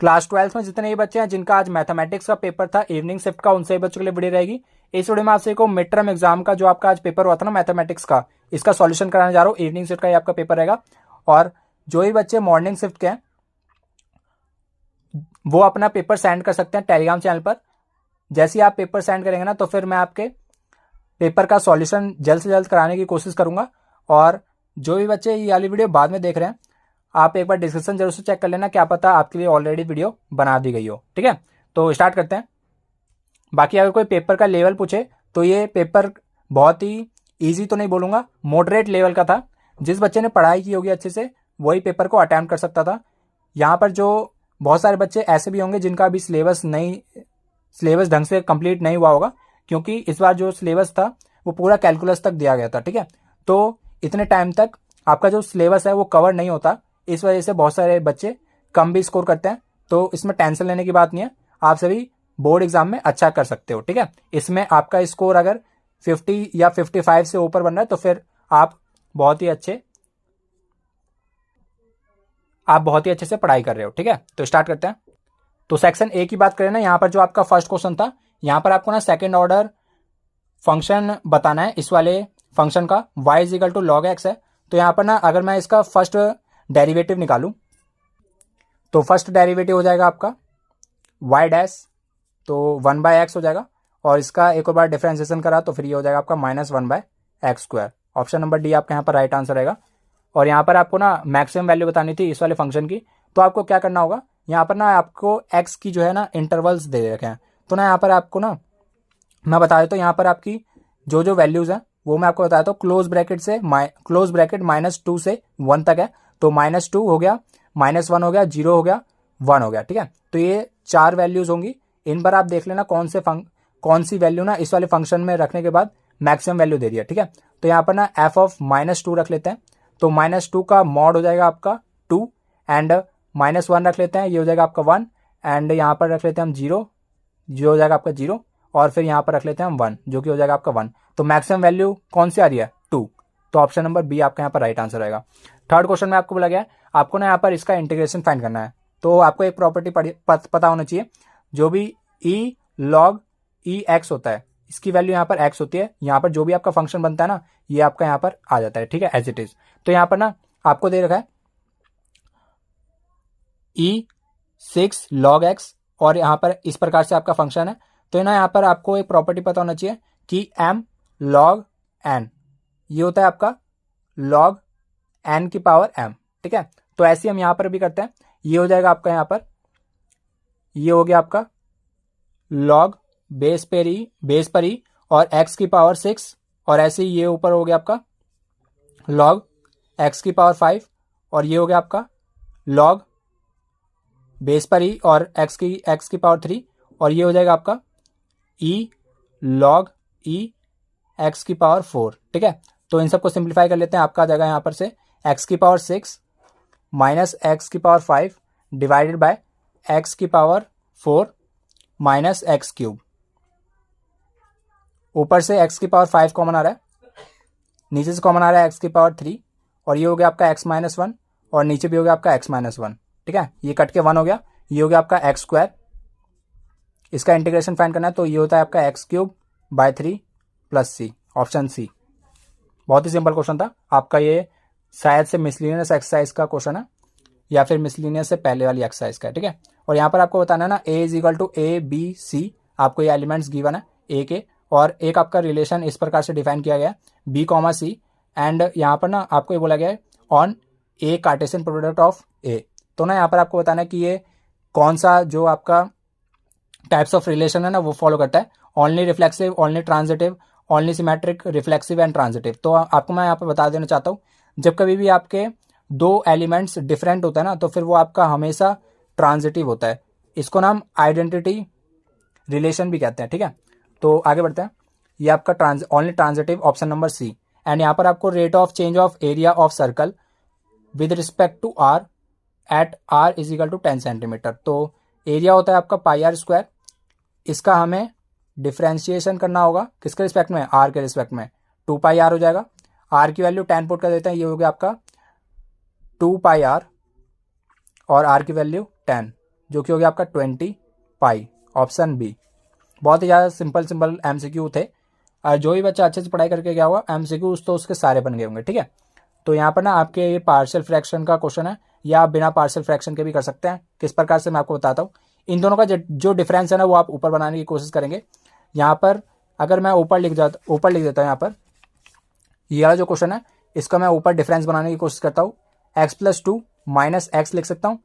Class 12th में जितने भी बच्चे हैं जिनका आज मैथमेटिक्स का पेपर था इवनिंग शिफ्ट का, उन सभी बच्चों के लिए वीडियो रहेगी। इस वीडियो में आपसे को मिड टर्म एग्जाम का जो आपका आज पेपर हुआ था ना मैथमेटिक्स का, इसका सॉल्यूशन कराने जा रहा हूँ। इवनिंग शिफ्ट का ये आपका पेपर रहेगा। और जो भी बच्चे मॉर्निंग शिफ्ट के हैं वो अपना पेपर सेंड कर सकते हैं टेलीग्राम चैनल पर। जैसे ही आप पेपर सेंड करेंगे ना तो फिर मैं आपके पेपर का सॉल्यूशन जल्द से जल्द कराने की कोशिश करूंगा। और जो भी बच्चे ये वाली वीडियो बाद में देख रहे हैं, आप एक बार डिस्क्रिप्शन जरूर से चेक कर लेना, क्या पता आपके लिए ऑलरेडी वीडियो बना दी गई हो। ठीक है, तो स्टार्ट करते हैं। बाकी अगर कोई पेपर का लेवल पूछे तो ये पेपर बहुत ही ईजी तो नहीं बोलूंगा, मॉडरेट लेवल का था। जिस बच्चे ने पढ़ाई की होगी अच्छे से वही पेपर को अटेम्प्ट कर सकता था। यहाँ पर जो बहुत सारे बच्चे ऐसे भी होंगे जिनका अभी सिलेबस ढंग से कंप्लीट नहीं हुआ होगा, क्योंकि इस बार जो सिलेबस था वो पूरा कैलकुलस तक दिया गया था। ठीक है, तो इतने टाइम तक आपका जो सिलेबस है वो कवर नहीं होता, इस वजह से बहुत सारे बच्चे कम भी स्कोर करते हैं। तो इसमें टेंशन लेने की बात नहीं है, आप सभी बोर्ड एग्जाम में अच्छा कर सकते हो। ठीक है, इसमें आपका स्कोर अगर 50 या 55 से ऊपर बन रहा है तो फिर आप बहुत ही अच्छे से पढ़ाई कर रहे हो। ठीक है, तो स्टार्ट करते हैं। तो सेक्शन ए की बात करें ना, यहाँ पर जो आपका फर्स्ट क्वेश्चन था, यहाँ पर आपको ना सेकेंड ऑर्डर फंक्शन बताना है। इस वाले फंक्शन का y is equal to log x है। तो यहाँ पर ना अगर मैं इसका फर्स्ट डेरिवेटिव निकालूं तो फर्स्ट डेरिवेटिव हो जाएगा आपका y डैश, तो 1/x हो जाएगा। और इसका एक और बार डिफरेंशिएशन करा तो फिर ये हो जाएगा आपका -1/x²। ऑप्शन नंबर डी आपका यहाँ पर राइट आंसर रहेगा। और यहाँ पर आपको ना मैक्सिमम वैल्यू बतानी थी इस वाले फंक्शन की, तो आपको क्या करना होगा, यहाँ पर ना आपको x की जो है ना इंटरवल्स दे रखे हैं। तो ना यहाँ पर आपको ना मैं बता देता हूँ, यहाँ पर आपकी जो जो वैल्यूज हैं वो मैं आपको बताया था। क्लोज ब्रैकेट -2 से 1 तक है। तो -2 हो गया, -1 हो गया, 0 हो गया, 1 हो गया। ठीक है, तो ये 4 वैल्यूज होंगी। इन पर आप देख लेना कौन सी वैल्यू ना इस वाले फंक्शन में रखने के बाद मैक्सिमम वैल्यू दे रही है। ठीक है, तो यहाँ पर ना f ऑफ -2 रख लेते हैं। तो -2 का मॉड हो जाएगा आपका 2 एंड -1 रख लेते हैं, ये हो जाएगा आपका 1 एंड यहाँ पर रख लेते हैं हम 0, जो हो जाएगा आपका 0 और फिर यहाँ पर रख लेते हैं हम 1, जो कि हो जाएगा आपका 1। तो मैक्सिमम वैल्यू कौन सी आ रही है 2। तो ऑप्शन नंबर बी आपका यहाँ पर राइट आंसर रहेगा। थर्ड क्वेश्चन में आपको बोला गया है आपको ना यहाँ पर इसका इंटीग्रेशन फाइंड करना है। तो आपको एक प्रॉपर्टी पता होना चाहिए, जो भी ई लॉग ई एक्स होता है इसकी वैल्यू यहाँ पर एक्स होती है। यहाँ पर जो भी आपका फंक्शन बनता है ना ये आपका यहाँ पर आ जाता है। ठीक है, एज इट इज। तो यहाँ पर ना आपको दे रखा है E6 log x और यहाँ पर इस प्रकार से आपका फंक्शन है। तो ना यहाँ पर आपको एक प्रॉपर्टी पता होना चाहिए कि m log n ये होता है आपका log n की पावर m। ठीक है, तो ऐसे हम यहाँ पर भी करते हैं। ये हो जाएगा आपका यहाँ पर, ये हो गया आपका log बेस पर ही और x की पावर 6 और ऐसे ही ये ऊपर हो गया आपका log x की पावर 5 और ये हो गया आपका log बेस पर ही और x की पावर 3 और ये हो जाएगा आपका e log e x की पावर 4। ठीक है, तो इन सबको सिंप्लीफाई कर लेते हैं। आपका आ जाएगा यहाँ पर से x की पावर 6 माइनस x की पावर 5 डिवाइडेड बाय x की पावर 4 माइनस एक्स क्यूब। ऊपर से x की पावर 5 कॉमन आ रहा है, नीचे से कॉमन आ रहा है x की पावर 3 और ये हो गया आपका x-1 और नीचे भी हो गया आपका x-1। ठीक है, ये कट के 1 हो गया, ये हो गया आपका x²। इसका इंटीग्रेशन फाइंड करना है तो ये होता है आपका x³/3 प्लस सी, ऑप्शन सी। बहुत ही सिंपल क्वेश्चन था आपका, ये शायद से मिसलिनियस एक्सरसाइज का क्वेश्चन है या फिर मिसलिनियस से पहले वाली एक्सरसाइज का है। ठीक है, और यहाँ पर आपको बताना है ना a is equal to ABC, आपको ये एलिमेंट्स गिवन है a के, और एक आपका रिलेशन इस प्रकार से डिफाइन किया गया है B, C एंड यहाँ पर ना आपको ये बोला गया है on a Cartesian product of a। तो ना यहाँ पर आपको बताना है कि ये कौन सा जो आपका टाइप्स ऑफ रिलेशन है ना वो फॉलो करता है, only reflexive, only transitive, only symmetric, reflexive and transitive. तो आपको मैं यहाँ पर बता देना चाहता हूँ, जब कभी भी आपके दो एलिमेंट्स डिफरेंट होता है ना तो फिर वो आपका हमेशा ट्रांजिटिव होता है। इसको ना हम आइडेंटिटी रिलेशन भी कहते हैं। ठीक है, तो आगे बढ़ते हैं। ये आपका only transitive, option number C. And यहाँ पर आपको rate of change of area of circle with respect to r at r is equal to 10 centimetre. तो एरिया होता है आपका πr², इसका हमें डिफ्रेंशिएशन करना होगा किसके रिस्पेक्ट में, आर के रिस्पेक्ट में। 2πr हो जाएगा, आर की वैल्यू 10 पुट कर देते हैं, ये हो गया आपका 2πr और आर की वैल्यू 10। जो कि हो गया आपका 20 पाई, ऑप्शन बी। बहुत ही ज़्यादा सिंपल MCQ थे, और जो भी बच्चा अच्छे से पढ़ाई करके गया होगा MCQ तो उसके सारे बन गए होंगे। ठीक है, तो यहाँ पर ना आपके ये पार्शियल फ्रैक्शन का क्वेश्चन है, या आप बिना पार्शियल फ्रैक्शन के भी कर सकते हैं। किस प्रकार से मैं आपको बताता हूँ। इन दोनों का जो डिफरेंस है ना वो आप ऊपर बनाने की कोशिश करेंगे। यहाँ पर अगर मैं ऊपर लिख देता हूँ, यहाँ पर ये वाला जो क्वेश्चन है इसका मैं ऊपर डिफरेंस बनाने की कोशिश करता हूँ। x+2 माइनस एक्स लिख सकता हूँ,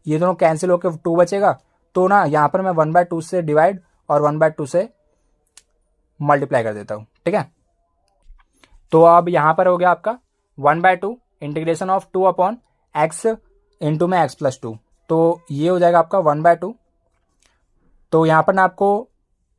ये दोनों कैंसिल होकर 2 बचेगा, तो ना यहाँ पर मैं 1/2 से डिवाइड और 1/2 से मल्टीप्लाई कर देता हूँ। ठीक है, तो अब यहाँ पर हो गया आपका 1/2 integration of 2 upon x into में x+2, तो ये हो जाएगा आपका 1/2। तो यहाँ पर ना आपको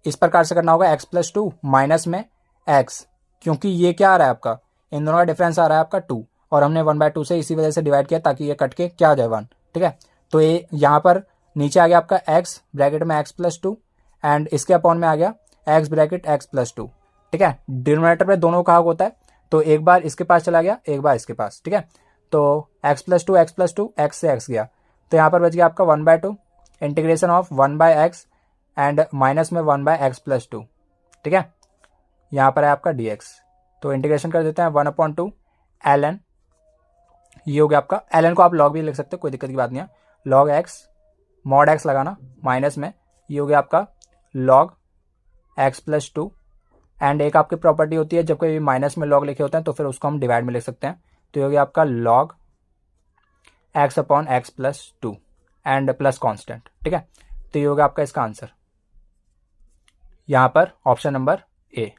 इस प्रकार से करना होगा x+2 माइनस में x, क्योंकि ये क्या आ रहा है आपका, इन दोनों का डिफरेंस आ रहा है आपका 2, और हमने 1/2 से इसी वजह से डिवाइड किया ताकि ये कट के क्या हो जाए 1। ठीक है, तो ये यहाँ पर नीचे आ गया आपका x ब्रैकेट में x+2 एंड इसके अपॉन में आ गया x ब्रैकेट x+2। ठीक है, डिनोमिनेटर में दोनों का होता है, तो एक बार इसके पास चला गया, एक बार इसके पास। ठीक है, तो x+2 x से x गया, तो यहाँ पर बच गया आपका 1/2 integration of 1/x and minus में 1/x+2। ठीक है, यहाँ पर है आपका dx, तो इंटीग्रेशन कर देते हैं 1/2 ln, ये हो गया आपका, ln को आप log भी लिख सकते हो, कोई दिक्कत की बात नहीं है, log x मॉड x लगाना माइनस में, ये हो गया आपका log x+2 एंड एक आपकी प्रॉपर्टी होती है जब कोई माइनस में log लिखे होते हैं तो फिर उसको हम डिवाइड में लिख सकते हैं, तो ये हो गया आपका log x/x+2 and plus constant. ठीक है, तो ये हो गया आपका इसका आंसर, यहाँ पर ऑप्शन नंबर ए।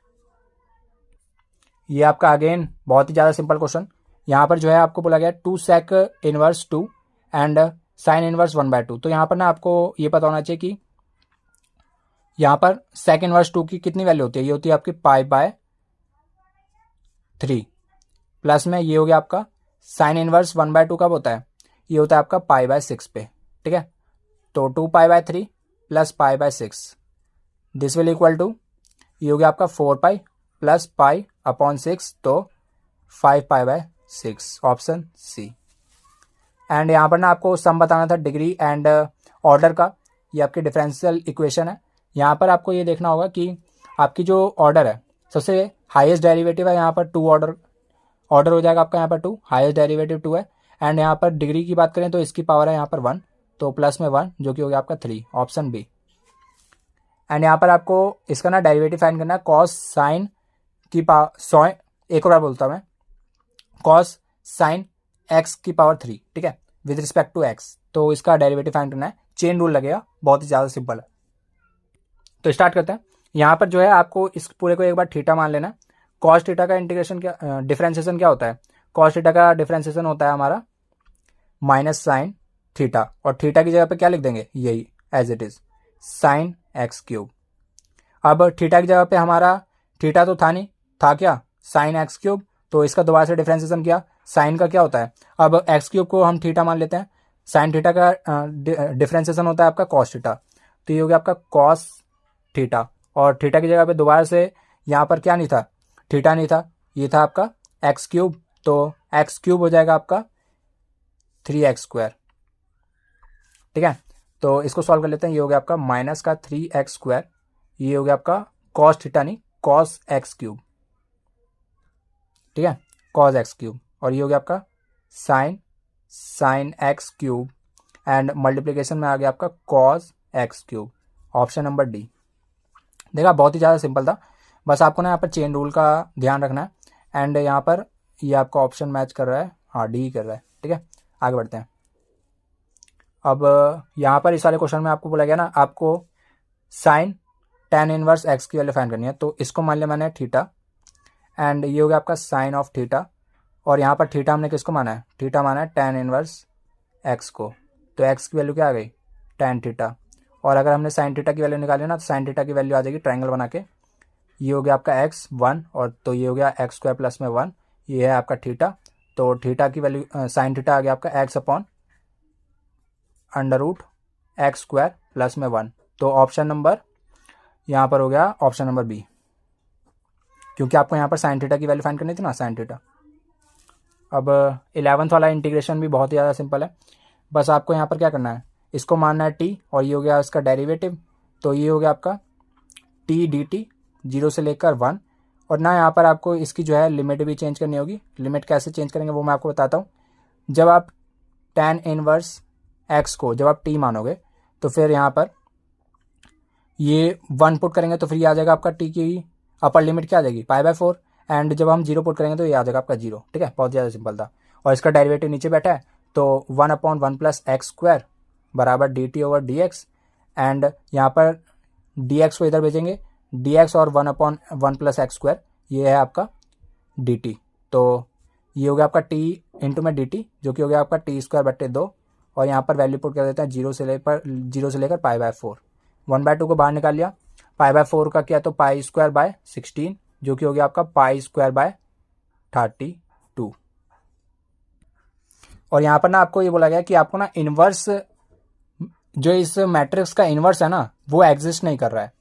ये आपका अगेन बहुत ही ज़्यादा सिंपल क्वेश्चन, यहाँ पर जो है आपको बोला गया 2 sec inverse 2 and sine inverse 1/2। तो यहाँ पर ना आपको ये पता होना चाहिए कि यहाँ पर sec इनवर्स 2 की कितनी वैल्यू होती है, ये होती है आपकी π/3, प्लस में ये हो गया आपका साइन इनवर्स 1/2 कब होता है, ये होता है आपका π/6 पे। ठीक है, तो 2π/3 plus π/6 this will equal to, ये हो गया आपका 4π प्लस π/6, तो 5π/6, ऑप्शन सी। एंड यहाँ पर ना आपको सम बताना था डिग्री एंड ऑर्डर का, ये आपकी डिफरेंशियल इक्वेशन है। यहाँ पर आपको ये देखना होगा कि आपकी जो ऑर्डर है, सबसे हाईएस्ट डेरिवेटिव है यहाँ पर 2 ऑर्डर हो जाएगा आपका, यहाँ पर 2 हाईएस्ट डेरिवेटिव 2 है, एंड यहाँ पर डिग्री की बात करें तो इसकी पावर है यहाँ पर 1, तो प्लस में 1 जो कि हो गया आपका 3, ऑप्शन बी। एंड यहाँ पर आपको इसका ना डेरिवेटिव फाइंड करना है, कॉस साइन की पावर, एक और बार बोलता हूँ मैं, कॉस साइन एक्स की पावर 3। ठीक है, विद रिस्पेक्ट टू एक्स, तो इसका डेरिवेटिव फाइंड करना है, चेन रूल लगेगा, बहुत ही ज़्यादा सिंपल है। तो स्टार्ट करते हैं। यहाँ पर जो है आपको इस पूरे को एक बार थीटा मान लेना है। कॉस थीटा का इंटीग्रेशन क्या, डिफरेंशिएशन क्या होता है, कॉस थीटा का डिफरेंशिएशन होता है हमारा माइनस साइन थीटा, और थीटा की जगह पे क्या लिख देंगे, यही as it is sine x³। अब थीटा की जगह पे हमारा थीटा तो था नहीं, था क्या साइन x³, तो इसका दोबारा से डिफरेंशिएशन किया, साइन का क्या होता है, अब x³ को हम थीटा मान लेते हैं, साइन थीटा का डिफरेंशिएशन होता है आपका कॉस थीटा, तो ये हो गया आपका कॉस थीटा, और थीटा की जगह पे दोबारा से यहाँ पर क्या नहीं था, थीटा नहीं था, ये था आपका x³, तो x³ हो जाएगा आपका 3x²। ठीक है, तो इसको सॉल्व कर लेते हैं, ये हो गया आपका माइनस का 3x², ये हो गया आपका कॉस थीटा नहीं कॉस x³। ठीक है, कॉस x³, और ये हो गया आपका साइन x³ एंड मल्टीप्लिकेशन में आ गया आपका cos x³, option number D. देखा, बहुत ही ज़्यादा सिंपल था, बस आपको ना यहाँ पर चेन रूल का ध्यान रखना है, एंड यहाँ पर ये आपका ऑप्शन मैच कर रहा है, हाँ डी कर रहा है। ठीक है, आगे बढ़ते हैं। अब यहाँ पर इस वाले क्वेश्चन में आपको बोला गया ना, आपको साइन tan इनवर्स x की वैल्यू फाइंड करनी है, तो इसको मान लिया मैंने थीटा, एंड ये हो गया आपका साइन ऑफ थीटा, और यहाँ पर थीटा हमने किसको माना है, थीटा माना है tan इनवर्स x को, तो x की वैल्यू क्या आ गई, tan थीटा, और अगर हमने साइन थीटा की वैल्यू निकाली ना तो साइन थीटा की वैल्यू आ जाएगी ट्रायंगल बना के, ये हो गया आपका x1, और तो ये हो गया x² प्लस में 1, ये है आपका थीटा, तो थीटा की वैल्यू साइन थीटा आ गया आपका x/√x² प्लस में 1, तो ऑप्शन नंबर यहाँ पर हो गया ऑप्शन नंबर बी, क्योंकि आपको यहाँ पर साइन थीटा की वैल्यू फाइंड करनी थी ना, साइन थीटा। अब 11th वाला इंटीग्रेशन भी बहुत ही ज़्यादा सिंपल है, बस आपको यहाँ पर क्या करना है, इसको मानना है t और ये हो गया इसका डेरिवेटिव, तो ये हो गया आपका t dt 0 से लेकर 1। और ना यहाँ पर आपको इसकी जो है लिमिट भी चेंज करनी होगी। लिमिट कैसे चेंज करेंगे वो मैं आपको बताता हूँ। जब आप tan इनवर्स x को जब आप t मानोगे तो फिर यहाँ पर ये 1 पुट करेंगे तो फिर ये आ जाएगा आपका t की अपर लिमिट क्या आ जाएगी π/4, एंड जब हम 0 पुट करेंगे तो ये आ जाएगा आपका 0। ठीक है, बहुत ज़्यादा सिंपल था। और इसका डेरिवेटिव नीचे बैठा है, तो 1/1 + x² बराबर dt ओवर dx, एंड यहाँ पर dx को इधर भेजेंगे, dx और 1/1 + x², ये है आपका dt। तो ये हो गया आपका t इंटू में dt जो कि हो गया आपका t²/2, और यहाँ पर वैल्यू पुट कर देते हैं 0 से लेकर π/4। 1/2 को बाहर निकाल लिया, π/4 का क्या, तो π²/16 जो कि हो गया आपका π²/32। और यहाँ पर ना आपको ये बोला गया कि आपको ना इनवर्स जो इस मैट्रिक्स का इनवर्स है ना वो एग्जिस्ट नहीं कर रहा है,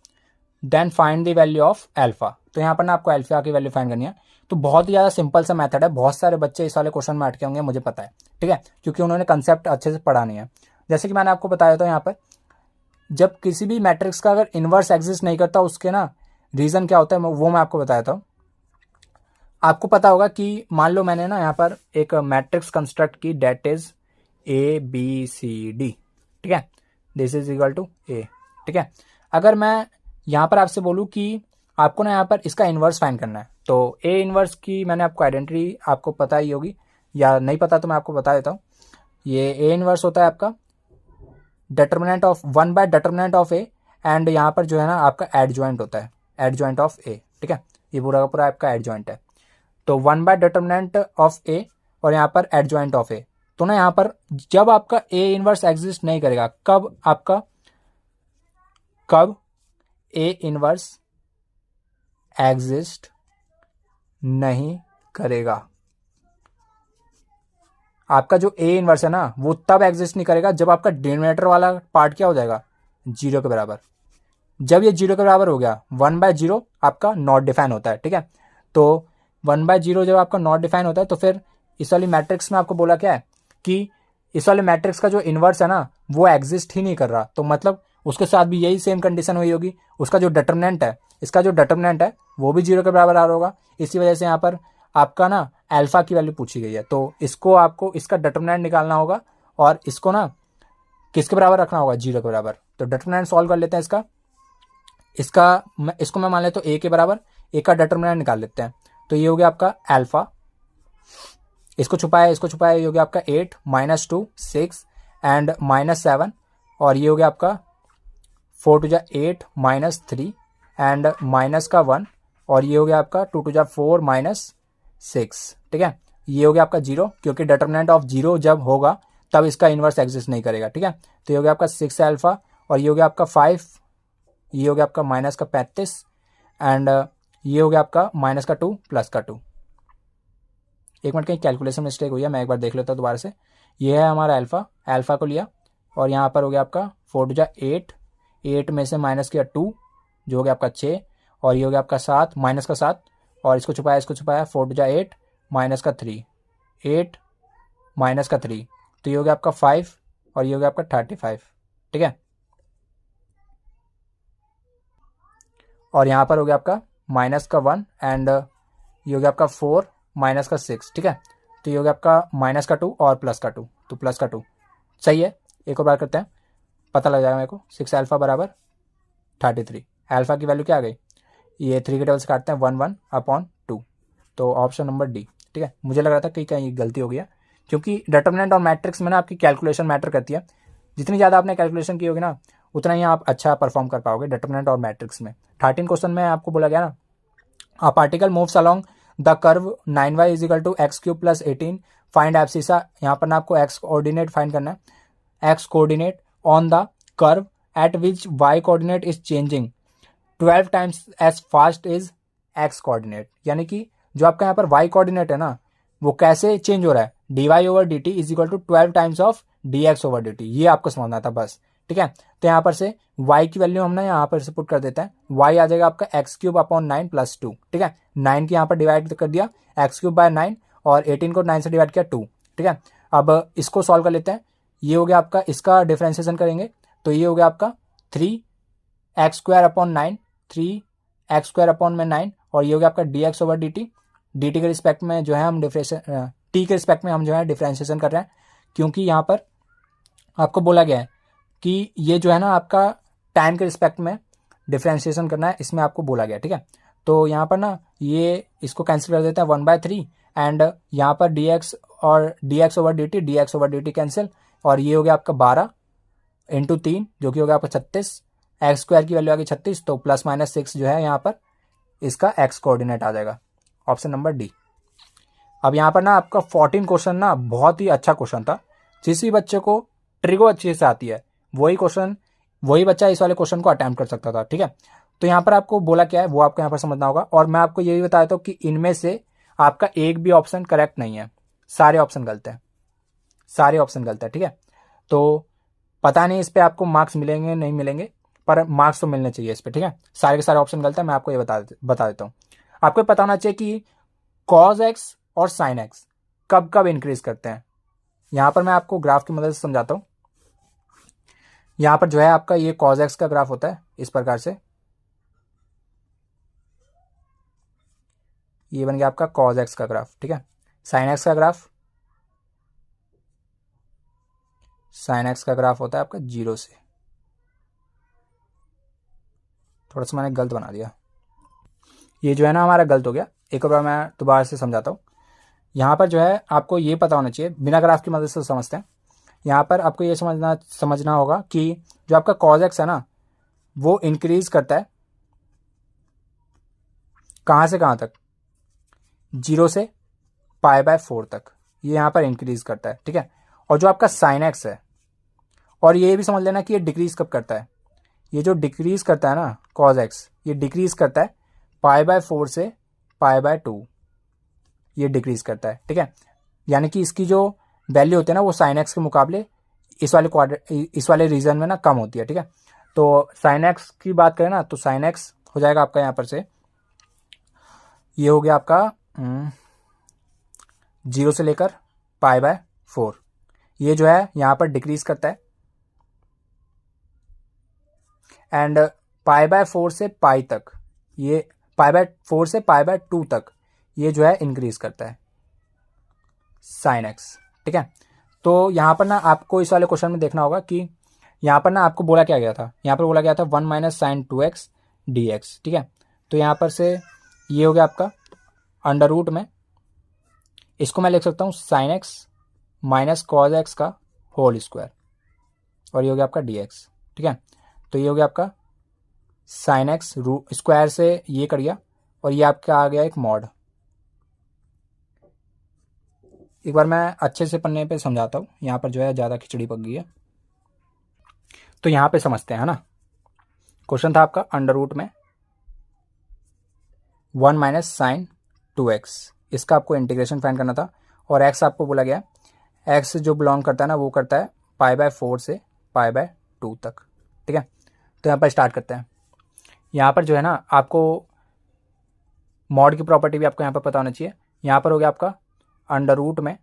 then find the value of alpha. तो यहाँ पर ना आपको अल्फा की वैल्यू फाइंड करनी है। तो बहुत ही ज़्यादा सिंपल सा मेथड है, बहुत सारे बच्चे इस वाले क्वेश्चन में अटके होंगे, मुझे पता है। ठीक है, क्योंकि उन्होंने कंसेप्ट अच्छे से पढ़ा नहीं है। जैसे कि मैंने आपको बताया था, यहाँ पर जब किसी भी मैट्रिक्स का अगर इनवर्स एग्जिस्ट नहीं करता उसके ना रीज़न क्या होता है वो मैं आपको बताया था। आपको पता होगा कि मान लो मैंने ना यहाँ पर एक मैट्रिक्स कंस्ट्रक्ट की, डेट इज ABCD। ठीक है, this is equal to A। ठीक है, अगर मैं यहाँ पर आपसे बोलूँ कि आपको ना यहाँ पर इसका इन्वर्स फाइंड करना है, तो A इन्वर्स की मैंने आपको आइडेंटिटी आपको पता ही होगी, या नहीं पता तो मैं आपको बता देता हूँ। ये A इन्वर्स होता है आपका डिटर्मिनेंट ऑफ 1/डिटर्मिनेंट ऑफ A, एंड यहाँ पर जो है ना आपका एडजॉइंट होता है, एडजॉइंट ऑफ A। ठीक है, ये पूरा का पूरा आपका एडजॉइंट है। तो 1/डिटर्मिनेंट ऑफ A और यहाँ पर एडजॉइंट ऑफ A। तो ना यहाँ पर जब आपका A इन्वर्स एग्जिस्ट नहीं करेगा, कब A इन्वर्स एग्जिस्ट नहीं करेगा, आपका जो A इन्वर्स है ना वो तब एग्जिस्ट नहीं करेगा जब आपका डिनोमिनेटर वाला पार्ट क्या हो जाएगा, 0 के बराबर। जब ये 0 के बराबर हो गया, 1/0 आपका नॉट डिफाइन होता है। ठीक है, तो 1/0 जब आपका नॉट डिफाइन होता है तो फिर इस वाली मैट्रिक्स में आपको बोला क्या है कि इस वाले मैट्रिक्स का जो इन्वर्स है ना वो एग्जिस्ट ही नहीं कर रहा। तो मतलब उसके साथ भी यही सेम कंडीशन हुई होगी, उसका जो डिटर्मिनेंट है, इसका जो डिटर्मिनेंट है वो भी 0 के बराबर आ रहा होगा। इसी वजह से यहाँ पर आपका ना अल्फा की वैल्यू पूछी गई है, तो इसको आपको इसका डिटर्मिनेंट निकालना होगा और इसको ना किसके बराबर रखना होगा, 0 के बराबर। तो डिटर्मिनेंट सॉल्व कर लेते हैं इसको मैं मान लेता हूँ A के बराबर। A का डिटर्मिनेंट निकाल लेते हैं, तो ये हो गया आपका अल्फा, इसको छुपाया ये हो गया आपका 8 - 2 6 एंड -7, और ये हो गया आपका 4 × 8 -3 एंड माइनस का 1, और ये हो गया आपका 2 × 4 -6। ठीक है, ये हो गया आपका 0, क्योंकि डिटर्मिनेंट ऑफ 0 जब होगा तब इसका इन्वर्स एग्जिस्ट नहीं करेगा। ठीक है, तो ये हो गया आपका 6 अल्फा, और ये हो गया आपका 5, ये हो गया आपका -35 एंड ये हो गया आपका -2 +2। एक मिनट, कहीं कैलकुलेशन मिस्टेक हुई है, मैं एक बार देख लेता हूँ दोबारा से। ये है हमारा अल्फा को लिया, और यहाँ पर हो गया आपका 4 × 8, 8 में से माइनस किया 2 जो हो गया आपका 6, और ये हो गया आपका 7 -7, और इसको छुपाया 4 × 8 -3 8 -3, तो ये हो गया आपका 5, और ये हो गया आपका 35। ठीक है, और यहाँ पर हो गया आपका -1 एंड ये हो गया आपका 4 -6। ठीक है, तो ये हो गया आपका -2 और +2, तो +2 सही है। एक और बार करते हैं, पता लग जाएगा मेरे को। 6 अल्फा बराबर 33, अल्फा की वैल्यू क्या आ गई, ये 3 के टेबल से काटते हैं 1/2, तो ऑप्शन नंबर डी। ठीक है, मुझे लग रहा था कि कहीं गलती हो गया, क्योंकि डिटर्मिनेंट और मैट्रिक्स में ना आपकी कैलकुलेशन मैटर करती है। जितनी ज़्यादा आपने कैलकुलेशन की होगी ना उतना ही आप अच्छा परफॉर्म कर पाओगे डिटर्मिनेंट और मैट्रिक्स में। 13 क्वेश्चन में आपको बोला गया ना, a particle moves along the curve 9y = x³ + 18, find abscissa. यहाँ पर ना आपको x कोऑर्डिनेट फाइंड करना है, x coordinate on the curve at which y coordinate is changing 12 times as fast is x coordinate. यानी कि जो आपका यहाँ पर y कोऑर्डिनेट है ना वो कैसे चेंज हो रहा है, dy/dt = 12 टाइम्स ऑफ dx/dt। ये आपको समझना था बस। ठीक है, तो यहाँ पर से y की वैल्यू हम ना यहाँ पर से पुट कर देते हैं, y आ जाएगा आपका x³/9 + 2। ठीक है, 9 की यहाँ पर डिवाइड कर दिया x³ / 9, और 18 को 9 से डिवाइड किया 2। ठीक है, अब इसको सॉल्व कर लेते हैं। ये हो गया आपका, इसका डिफ्रेंसिएशन करेंगे तो ये हो गया आपका 3x² अपॉन 9, 3x² अपॉन 9, और ये हो गया आपका dx/dt। dt के रिस्पेक्ट में जो है हम t के रिस्पेक्ट में हम जो है डिफ्रेंसिएशन कर रहे हैं, क्योंकि यहाँ पर आपको बोला गया है कि ये जो है ना आपका टाइम के रिस्पेक्ट में डिफ्रेंसिएशन करना है, इसमें आपको बोला गया, ठीक है। तो यहाँ पर ना ये इसको कैंसिल कर देते हैं 1/3, एंड यहाँ पर dx और dx/dt कैंसिल, और ये हो गया आपका 12 × 3 जो कि हो गया आपका 36, x² की वैल्यू आ गई 36, तो ±6 जो है यहाँ पर इसका x कोऑर्डिनेट आ जाएगा, ऑप्शन नंबर डी। अब यहाँ पर ना आपका 14 क्वेश्चन ना बहुत ही अच्छा क्वेश्चन था। जिस भी बच्चे को ट्रिगो अच्छे से आती है वही बच्चा इस वाले क्वेश्चन को अटेम्प्ट कर सकता था, ठीक है। तो यहाँ पर आपको बोला क्या है वो आपको यहाँ पर समझना होगा, और मैं आपको ये भी बता देता हूँ कि इनमें से आपका एक भी ऑप्शन करेक्ट नहीं है, सारे ऑप्शन गलत है, सारे ऑप्शन गलत है, ठीक है। तो पता नहीं इस पर आपको मार्क्स मिलेंगे नहीं मिलेंगे, पर मार्क्स तो मिलने चाहिए इस पर, ठीक है। सारे के सारे ऑप्शन गलत है, मैं आपको ये बता देता हूँ। आपको पता होना चाहिए कि cos x और sin x कब कब इंक्रीज करते हैं। यहाँ पर मैं आपको ग्राफ की मदद से समझाता हूँ। यहाँ पर जो है आपका ये cos x का ग्राफ होता है इस प्रकार से, ये बन गया आपका cos x का ग्राफ, ठीक है। sin x का ग्राफ होता है आपका 0 से। थोड़ा सा मैंने गलत बना दिया, ये जो है ना हमारा गलत हो गया। एक बार मैं दोबारा से समझाता हूँ। यहाँ पर जो है आपको ये पता होना चाहिए, बिना ग्राफ की मदद से समझते हैं। यहाँ पर आपको ये समझना होगा कि जो आपका cos x है ना वो इंक्रीज करता है कहाँ से कहाँ तक, 0 से π/4 तक, ये यहाँ पर इंक्रीज करता है, ठीक है। और जो आपका sin x है, और ये भी समझ लेना कि ये डिक्रीज कब करता है, ये जो डिक्रीज करता है ना cos x, ये डिक्रीज करता है π/4 से π/2, ये डिक्रीज करता है, ठीक है। यानी कि इसकी जो वैल्यू होती है ना वो sin x के मुकाबले इस वाले रीजन में ना कम होती है, ठीक है। तो sin x की बात करें ना तो sin x हो जाएगा आपका यहाँ पर से, ये हो गया आपका 0 से लेकर π/4, ये जो है यहाँ पर डिक्रीज करता है, एंड π/4 से पाई तक, ये π/4 से π/2 तक ये जो है इंक्रीज करता है sin x, ठीक है। तो यहाँ पर ना आपको इस वाले क्वेश्चन में देखना होगा कि यहाँ पर ना आपको बोला क्या गया था, यहाँ पर बोला गया था 1 - sin 2x dx, ठीक है। तो यहाँ पर से ये हो गया आपका अंडर रूट में, इसको मैं लिख सकता हूँ sin x - cos x का होल स्क्वायर, और ये हो गया आपका dx, ठीक है। तो ये हो गया आपका sin x स्क्वायर से ये कट गया, और ये आपका आ गया एक मॉड। एक बार मैं अच्छे से पन्ने पे समझाता हूँ, यहाँ पर जो है ज़्यादा खिचड़ी पक गई है, तो यहाँ पे समझते हैं, है ना। क्वेश्चन था आपका अंडर रूट में 1 - sin 2x, इसका आपको इंटीग्रेशन फाइंड करना था, और x आपको बोला गया, x जो बिलोंग करता है ना वो करता है π/4 से π/2 तक, ठीक है। तो यहाँ पर स्टार्ट करते हैं। यहाँ पर जो है ना आपको मॉड की प्रॉपर्टी भी आपको यहाँ पर पता होना चाहिए। यहाँ पर हो गया आपका अंडर रूट में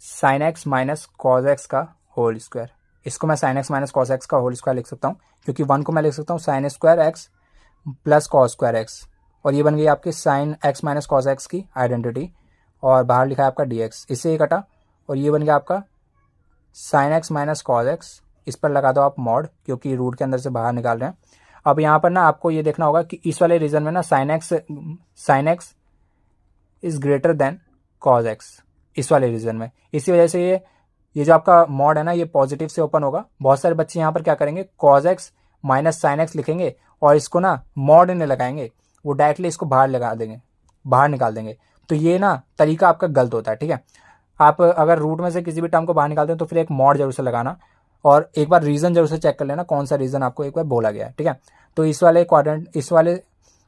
sin x - cos x का होल स्क्वायर, इसको मैं sin x - cos x का होल स्क्वायर लिख सकता हूँ, क्योंकि 1 को मैं लिख सकता हूँ sin square x plus cos square x, और ये बन गई आपकी sin x - cos x की आइडेंटिटी, और बाहर लिखा है आपका dx, इससे ये कटा, और ये बन गया आपका sin x - cos x, इस पर लगा दो आप मॉड, क्योंकि रूट के अंदर से बाहर निकाल रहे हैं। अब यहाँ पर ना आपको ये देखना होगा कि इस वाले रीजन में ना sin x is greater than cos x, इस वाले रीजन में, इसी वजह से ये जो आपका मॉड है ना ये पॉजिटिव से ओपन होगा। बहुत सारे बच्चे यहाँ पर क्या करेंगे, cos x - sin x लिखेंगे और इसको ना मॉड नहीं लगाएंगे, वो डायरेक्टली इसको बाहर लगा देंगे, बाहर निकाल देंगे। तो ये ना तरीका आपका गलत होता है, ठीक है। आप अगर रूट में से किसी भी टर्म को बाहर निकालते हैं तो फिर एक मॉड जरूर से लगाना, और एक बार रीजन जरूर से चेक कर लेना कौन सा रीजन आपको एक बार बोला गया है, ठीक है। तो इस वाले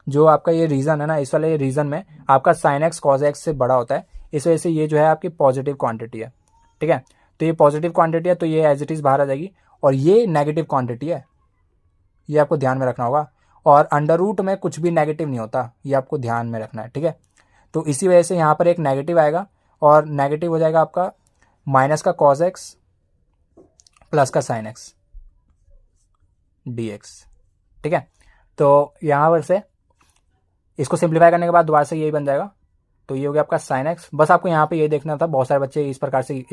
जो आपका ये रीजन है ना, इस वाले रीजन में आपका sin x cos x से बड़ा होता है, इस वजह से ये जो है आपकी पॉजिटिव क्वांटिटी है, ठीक है। तो ये पॉजिटिव क्वांटिटी है तो ये एज इट इज बाहर आ जाएगी, और ये नेगेटिव क्वांटिटी है, ये आपको ध्यान में रखना होगा। और अंडर रूट में कुछ भी नेगेटिव नहीं होता, ये आपको ध्यान में रखना है, ठीक है। तो इसी वजह से यहाँ पर एक नेगेटिव आएगा, और नेगेटिव हो जाएगा आपका माइनस का cos x प्लस का साइन एक्स dx। ठीक है, तो यहाँ पर से इसको सिंप्लीफाई करने के बाद दोबारा से यही बन जाएगा। तो ये हो गया आपका साइन एक्स। बस आपको यहाँ पे ये देखना था, बहुत सारे बच्चे इस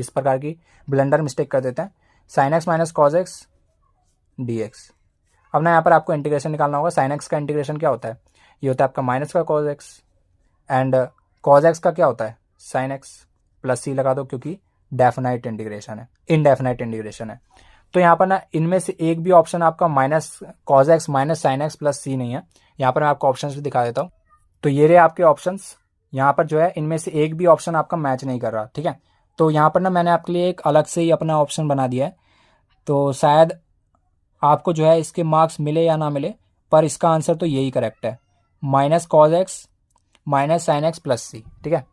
प्रकार की ब्लंडर मिस्टेक कर देते हैं। Sine x minus cos x dx। अब ना यहाँ पर आपको इंटीग्रेशन निकालना होगा। साइन एक्स का इंटीग्रेशन क्या होता है, ये होता है आपका माइनस का cos x, and cos x का क्या होता है साइन एक्स, प्लस सी लगा दो क्योंकि डेफिनाइट इंटीग्रेशन है, इनडेफिनाइट इंटीग्रेशन है। तो यहाँ पर ना इनमें से एक भी ऑप्शन आपका minus cos x minus sine x plus c नहीं है। यहाँ पर मैं आपको ऑप्शन भी दिखा देता हूँ। तो ये रहे आपके ऑप्शंस। यहाँ पर जो है इनमें से एक भी ऑप्शन आपका मैच नहीं कर रहा। ठीक है, तो यहाँ पर ना मैंने आपके लिए एक अलग से ही अपना ऑप्शन बना दिया है। तो शायद आपको जो है इसके मार्क्स मिले या ना मिले, पर इसका आंसर तो यही करेक्ट है, minus cos x minus sine x plus c. ठीक है,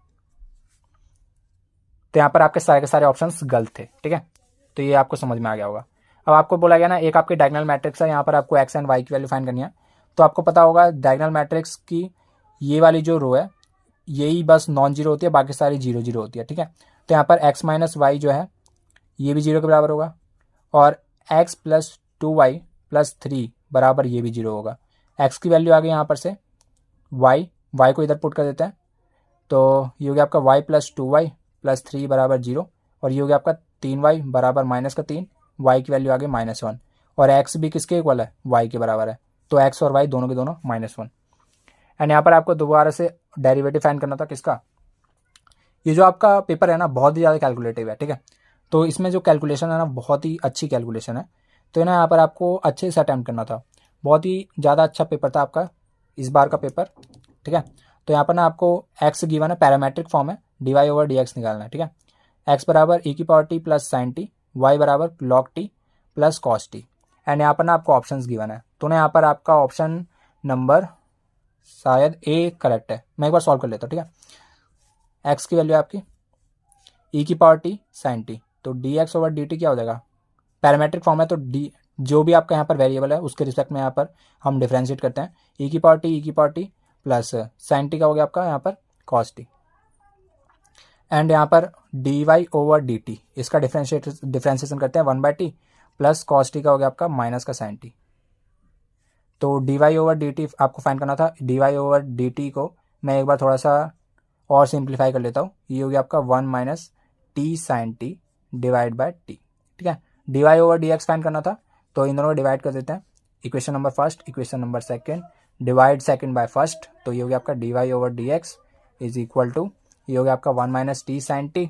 तो यहाँ पर आपके सारे के सारे ऑप्शंस गलत थे। ठीक है, तो ये आपको समझ में आ गया होगा। अब आपको बोला गया ना एक आपकी डायगोनल मैट्रिक्स है, यहाँ पर आपको एक्स एंड वाई की वैल्यू फाइंड करनी है। तो आपको पता होगा डायगोनल मैट्रिक्स की ये वाली जो रो है यही बस नॉन जीरो होती है, बाकी सारी जीरो जीरो होती है। ठीक है, तो यहाँ पर एक्स माइनस वाई जो है ये भी जीरो के बराबर होगा, और एक्स प्लस 2y प्लस 3 बराबर ये भी जीरो होगा। एक्स की वैल्यू आ गई यहाँ पर से वाई को इधर पुट कर देते हैं। तो ये हो गया आपका y प्लस 2y प्लस 3 बराबर जीरो, और ये हो गया आपका 3y बराबर माइनस का 3, y की वैल्यू आ गई -1, और x भी किसके इक्वल है y के बराबर है। तो x और y दोनों के दोनों -1। एंड यहाँ पर आपको दोबारा से डेरिवेटिव फाइंड करना था किसका, ये जो आपका पेपर है ना बहुत ही ज़्यादा कैलकुलेटिव है। ठीक है, तो इसमें जो कैलकुलेशन है ना बहुत ही अच्छी कैलकुलेशन है। तो ना यहाँ पर आपको अच्छे से अटैम्प्ट करना था, बहुत ही ज़्यादा अच्छा पेपर था आपका इस बार का पेपर। ठीक है, तो यहाँ पर ना आपको x गिवन है, पैरामेट्रिक फॉर्म है, dy ओवर dx निकालना है। ठीक है, x बराबर e की power t plus sign T, y बराबर log t plus cos T, and यहाँ पर ना आपको ऑप्शंस गिवन है। तो ना यहाँ पर आपका ऑप्शन नंबर शायद ए करेक्ट है। मैं एक बार सॉल्व कर लेता हूँ। ठीक है, x की वैल्यू है आपकी e की पावर t साइन टी, तो dx ओवर dt क्या हो जाएगा, पैरामेट्रिक फॉर्म है तो डी जो भी आपका यहाँ पर वेरिएबल है उसके रिस्पेक्ट में यहाँ पर हम डिफ्रेंशिएट करते हैं। e की power t plus sign T का हो गया आपका यहाँ पर कॉस टी, एंड यहाँ पर dy ओवर dt इसका डिफ्रेंशिएशन करते हैं 1/t प्लस कॉस टी का हो गया आपका माइनस का साइन टी। तो dy ओवर dt आपको फाइंड करना था। dy ओवर dt को मैं एक बार थोड़ा सा और सिंप्लीफाई कर लेता हूँ। ये हो गया आपका 1 minus t sine t divide by t. ठीक है, dy ओवर dx फाइंड करना था, तो इन दोनों को डिवाइड कर देते हैं। Equation number first, equation number second, divide second by first, तो ये हो गया आपका dy over dx is equal to, ये हो गया आपका 1 minus t sine t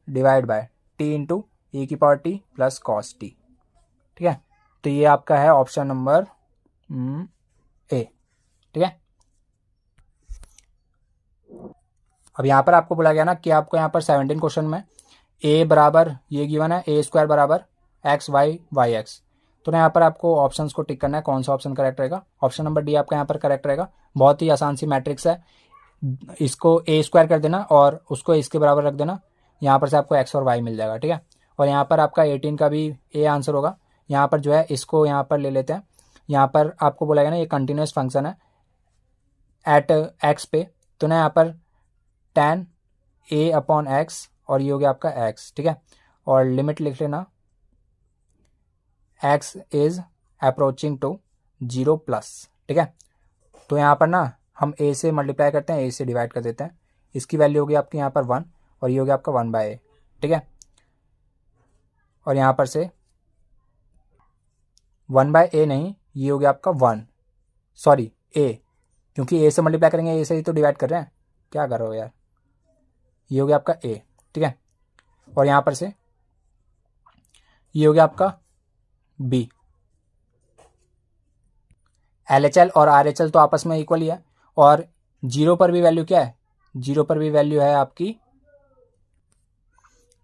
divide by t into e की power t plus cos t. ठीक है, तो ये आपका है ऑप्शन नंबर ए। ठीक है, अब यहाँ पर आपको बोला गया ना कि आपको यहाँ पर 17 क्वेश्चन में a बराबर ये गिवन है a स्क्वायर बराबर एक्स वाई वाई एक्स। तो ना यहाँ पर आपको ऑप्शंस को टिक करना है, कौन सा ऑप्शन करेक्ट रहेगा। ऑप्शन नंबर डी आपका यहाँ पर करेक्ट रहेगा। बहुत ही आसान सी मैट्रिक्स है, इसको a स्क्वायर कर देना और उसको इसके बराबर रख देना, यहाँ पर से आपको x और y मिल जाएगा। ठीक है, और यहाँ पर आपका 18 का भी a आंसर होगा। यहाँ पर जो है इसको यहाँ पर ले लेते हैं। यहाँ पर आपको बोला गया ना ये कंटिन्यूस फंक्शन है एट x पे, तो ना यहाँ पर tan a अपॉन x और ये हो गया आपका x। ठीक है, और लिमिट लिख लेना x is approaching to 0 plus. ठीक है, तो यहाँ पर ना हम a से मल्टीप्लाई करते हैं, a से डिवाइड कर देते हैं। इसकी वैल्यू होगी आपकी यहाँ पर 1 और ये हो गया आपका 1/a। ठीक है, और यहाँ पर से 1/a नहीं, ये हो गया आपका 1, सॉरी a, क्योंकि a से मल्टीप्लाई करेंगे, a से ही तो डिवाइड कर रहे हैं, क्या कर रहे हो यार। ये हो गया आपका a। ठीक है, और यहाँ पर से ये हो गया आपका b। LHL और RHL तो आपस में इक्वल ही है, और 0 पर भी वैल्यू क्या है, 0 पर भी वैल्यू है आपकी,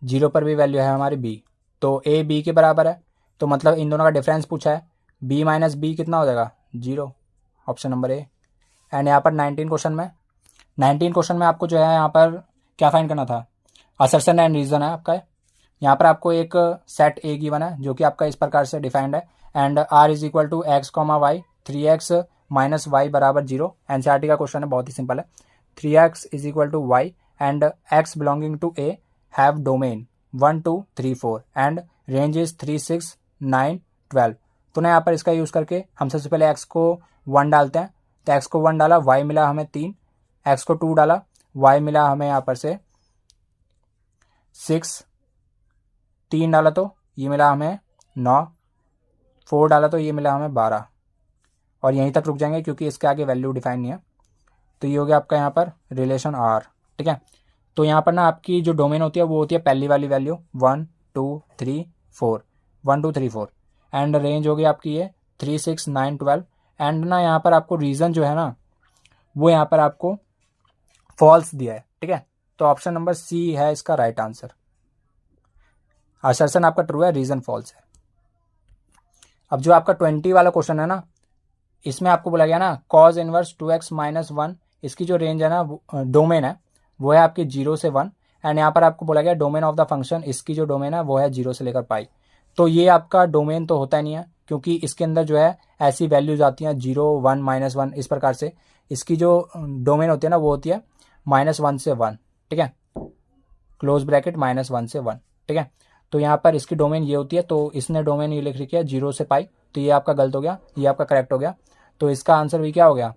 0 पर भी वैल्यू है हमारी b। तो a b के बराबर है, तो मतलब इन दोनों का डिफरेंस पूछा है, b माइनस बी कितना हो जाएगा 0, ऑप्शन नंबर ए। एंड यहाँ पर 19 क्वेश्चन में आपको जो है यहाँ पर क्या फाइंड करना था, असर्शन एंड रीजन है आपका। यहाँ पर आपको एक सेट ए गिवन है जो कि आपका इस प्रकार से डिफाइंड है, and r is equal to x comma y 3x minus y बराबर 0। एनसीईआरटी का क्वेश्चन है, बहुत ही सिंपल है। 3x is equal to y and x belonging to a have domain 1 2 3 4 and range is 3, 6, 9, 12। तो ना यहाँ पर इसका यूज़ करके हम सबसे पहले x को 1 डालते हैं। तो x को 1 डाला, y मिला हमें 3, x को 2 डाला, y मिला हमें यहाँ पर से 6, 3 डाला तो ये मिला हमें 9, 4 डाला तो ये मिला हमें 12, और यहीं तक रुक जाएंगे क्योंकि इसके आगे वैल्यू डिफाइन नहीं है। तो ये हो गया आपका यहाँ पर रिलेशन R, ठीक है। तो यहाँ पर ना आपकी जो डोमेन होती है वो होती है पहली वाली वैल्यू 1, 2, 3, 4, 1, 2, 3, 4, एंड रेंज हो गई आपकी ये 3, 6, 9, 12। एंड ना यहाँ पर आपको रीज़न जो है ना वो यहाँ पर आपको फॉल्स दिया है, ठीक है। तो ऑप्शन नंबर सी है इसका राइट आंसर। असर्शन आपका ट्रू है, रीज़न फॉल्स है। अब जो आपका 20 वाला क्वेश्चन है ना, इसमें आपको बोला गया ना cos इनवर्स 2x - 1, इसकी जो रेंज है ना डोमेन है वो है आपकी 0 से 1, एंड यहाँ पर आपको बोला गया डोमेन ऑफ द फंक्शन, इसकी जो डोमेन है वो है 0 से लेकर पाई। तो ये आपका डोमेन तो होता नहीं है क्योंकि इसके अंदर जो है ऐसी वैल्यूज आती हैं 0, 1, -1 इस प्रकार से। इसकी जो डोमेन होती है ना वो होती है -1 से 1, ठीक है, क्लोज ब्रैकेट -1 से 1, ठीक है। तो यहाँ पर इसकी डोमेन ये होती है, तो इसने डोमेन ये लिख रखी है 0 से पाई, तो ये आपका गलत हो गया, ये आपका करेक्ट हो गया। तो इसका आंसर भी क्या हो गया,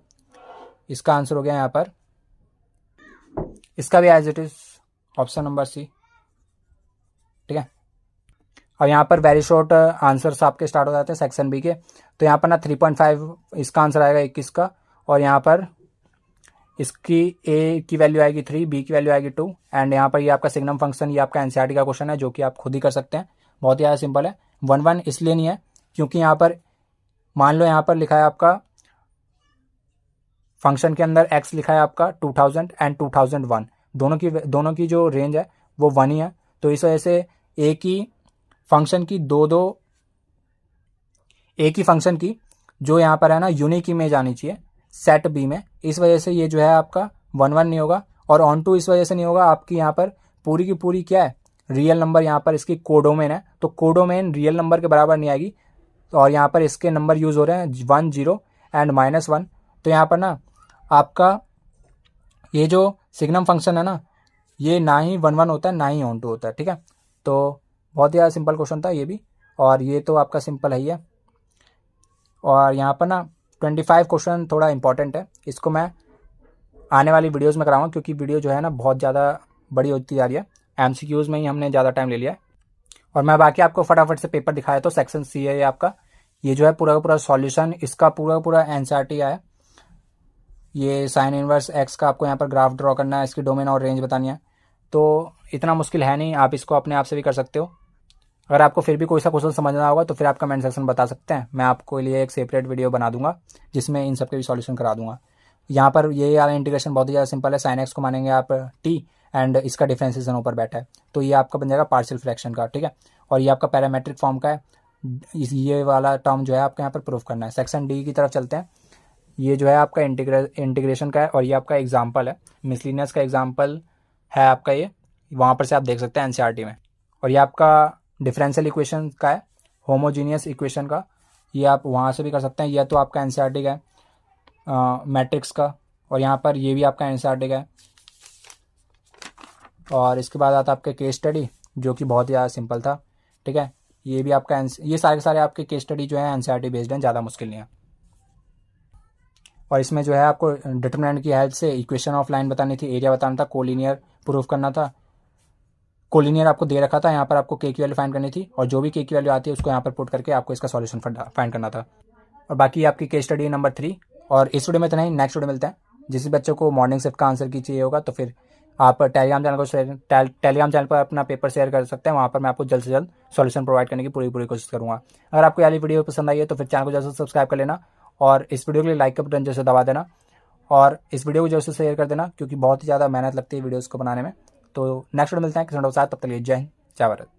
इसका आंसर हो गया यहाँ पर, इसका भी as it is option number C, ठीक है। और यहाँ पर वेरी शॉर्ट आंसर्स आपके स्टार्ट हो जाते हैं सेक्शन बी के। तो यहाँ पर ना 3.5 इसका आंसर आएगा 21 का, और यहाँ पर इसकी ए की वैल्यू आएगी 3, बी की वैल्यू आएगी 2, एंड यहाँ पर ये आपका सिग्नम फंक्शन, ये आपका एनसीईआरटी का क्वेश्चन है जो कि आप खुद ही कर सकते हैं, बहुत ही ज़्यादा सिंपल है। 1 इसलिए नहीं है क्योंकि यहाँ पर मान लो यहाँ पर लिखा है आपका फंक्शन के अंदर x लिखा है आपका 2000 एंड 2001, दोनों की जो रेंज है वो 1 ही है। तो इस वजह से एक ही फंक्शन की जो यहाँ पर है ना यूनिक इमेज आनी चाहिए सेट बी में, इस वजह से ये जो है आपका 1 नहीं होगा। और ऑन टू इस वजह से नहीं होगा, आपकी यहाँ पर पूरी की पूरी क्या है रियल नंबर, यहाँ पर इसकी कोडोमेन है, तो कोडोमेन रियल नंबर के बराबर नहीं आएगी। और यहाँ पर इसके नंबर यूज़ हो रहे हैं 1, 0 एंड -1। तो यहाँ पर ना आपका ये जो सिग्नम फंक्शन है ना ये ना ही 1 होता है ना ही ऑन टू होता है, ठीक है। तो बहुत ही ज़्यादा सिंपल क्वेश्चन था ये भी, और ये तो आपका सिंपल है ही है। और यहाँ पर ना 25 क्वेश्चन थोड़ा इंपॉर्टेंट है, इसको मैं आने वाली वीडियोस में कराऊंगा क्योंकि वीडियो जो है ना बहुत ज़्यादा बड़ी होती जा रही है, एमसीक्यूज़ में ही हमने ज़्यादा टाइम ले लिया है। और मैं बाकी आपको फटाफट से पेपर दिखाया, तो सेक्शन सी है ये आपका, ये जो है पूरा का पूरा सॉल्यूशन, इसका पूरा का पूरा एनसीईआरटी है। ये साइन इनवर्स एक्स का आपको यहाँ पर ग्राफ ड्रॉ करना है, इसकी डोमेन और रेंज बतानी है, तो इतना मुश्किल है नहीं, आप इसको अपने आप से भी कर सकते हो। अगर आपको फिर भी कोई सा क्वेश्चन समझना होगा तो फिर आप कमेंट सेक्शन बता सकते हैं, मैं आपको लिए एक सेपरेट वीडियो बना दूंगा जिसमें इन सब के भी सॉल्यूशन करा दूंगा। यहाँ पर ये वाला इंटीग्रेशन बहुत ही ज़्यादा सिंपल है, साइन एक्स को मानेंगे आप टी एंड इसका डिफरेंशिएशन ऊपर बैठा है, तो ये आपका बन जाएगा पार्शियल फ्रैक्शन का, ठीक है। और ये आपका पैरामेट्रिक फॉर्म का है, ये वाला टर्म जो है आपको यहाँ पर प्रूफ करना है। सेक्शन डी की तरफ चलते हैं, ये जो है आपका इंटीग्रेशन का है, और ये आपका एग्जाम्पल है, मिसलिनियस का एग्जाम्पल है आपका, ये वहाँ पर से आप देख सकते हैं एनसीईआरटी में। और ये आपका डिफरेंशियल इक्वेशन का है, होमोजीनियस इक्वेशन का, ये आप वहाँ से भी कर सकते हैं, यह तो आपका एनसीईआरटी का है मैट्रिक्स का, और यहाँ पर ये भी आपका एनसीईआरटी का है। और इसके बाद आता है आपके केस स्टडी जो कि बहुत ही ज़्यादा सिंपल था, ठीक है। ये भी आपका ये सारे के सारे आपके केस स्टडी जो है एनसीईआरटी बेस्ड हैं, ज़्यादा मुश्किल नहीं है। और इसमें जो है आपको डिटरमिनेंट की हेल्प से इक्वेशन ऑफ लाइन बतानी थी, एरिया बताना था, कोलिनियर प्रूफ करना था, कोलिनियर आपको दे रखा था, यहाँ पर आपको के की वैल्यू फाइंड करनी थी, और जो भी के की वैल्यू आती है उसको यहाँ पर पुट करके आपको इसका सॉल्यूशन फाइंड करना था। और बाकी आपकी केस स्टडी नंबर 3। और इस वीडियो में इतना ही, नेक्स्ट वीडियो मिलते हैं। जिस बच्चों को मॉर्निंग शिफ्ट का आंसर की चाहिए होगा तो फिर आप टेलीग्राम चैनल पर अपना पेपर शेयर कर सकते हैं, वहाँ पर मैं आपको जल्द से जल्द सॉल्यूशन प्रोवाइड करने की पूरी कोशिश करूँगा। अगर आपको ये वीडियो पसंद आई है तो फिर चैनल को जल्द से सब्सक्राइब कर लेना, और इस वीडियो के लिए लाइक का बटन जैसे दबा देना, और इस वीडियो को जैसे शेयर कर देना क्योंकि बहुत ही ज़्यादा मेहनत लगती है वीडियोज़ को बनाने में। तो नेक्स्ट वीडियो मिलते हैं किसी के साथ, तब तक लिए जय हिंद, जय भारत।